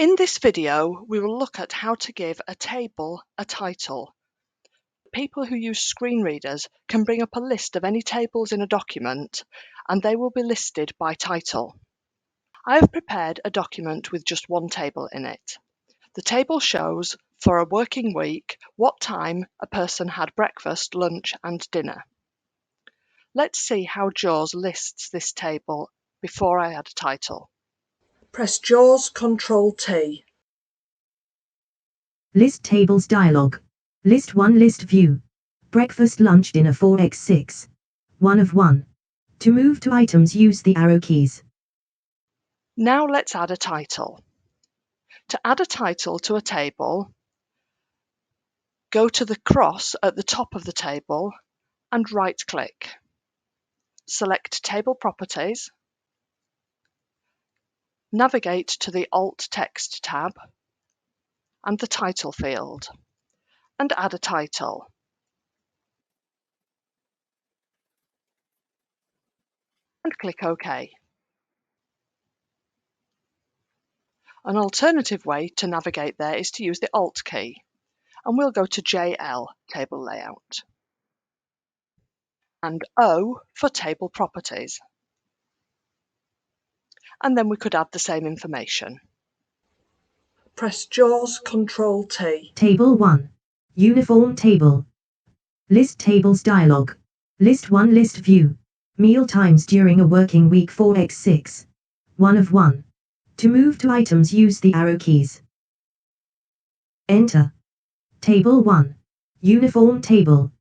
In this video, we will look at how to give a table a title. People who use screen readers can bring up a list of any tables in a document, and they will be listed by title. I have prepared a document with just one table in it. The table shows, for a working week, what time a person had breakfast, lunch, and dinner. Let's see how JAWS lists this table before I add a title. Press JAWS Ctrl+T. List tables dialog. List 1 list view. Breakfast lunch dinner 4x6. 1 of 1. To move to items use the arrow keys. Now let's add a title. To add a title to a table, go to the cross at the top of the table and right-click. Select Table Properties, navigate to the Alt Text tab and the Title field, and add a title. And click OK. An alternative way to navigate there is to use the Alt key, and we'll go to JL, Table Layout, and O for Table Properties. And then we could add the same information. Press JAWS Ctrl+T. Table 1. Uniform table. List tables dialog. List 1 list view. Meal times during a working week 4x6. 1 of 1. To move to items use the arrow keys. Enter. Table 1. Uniform table.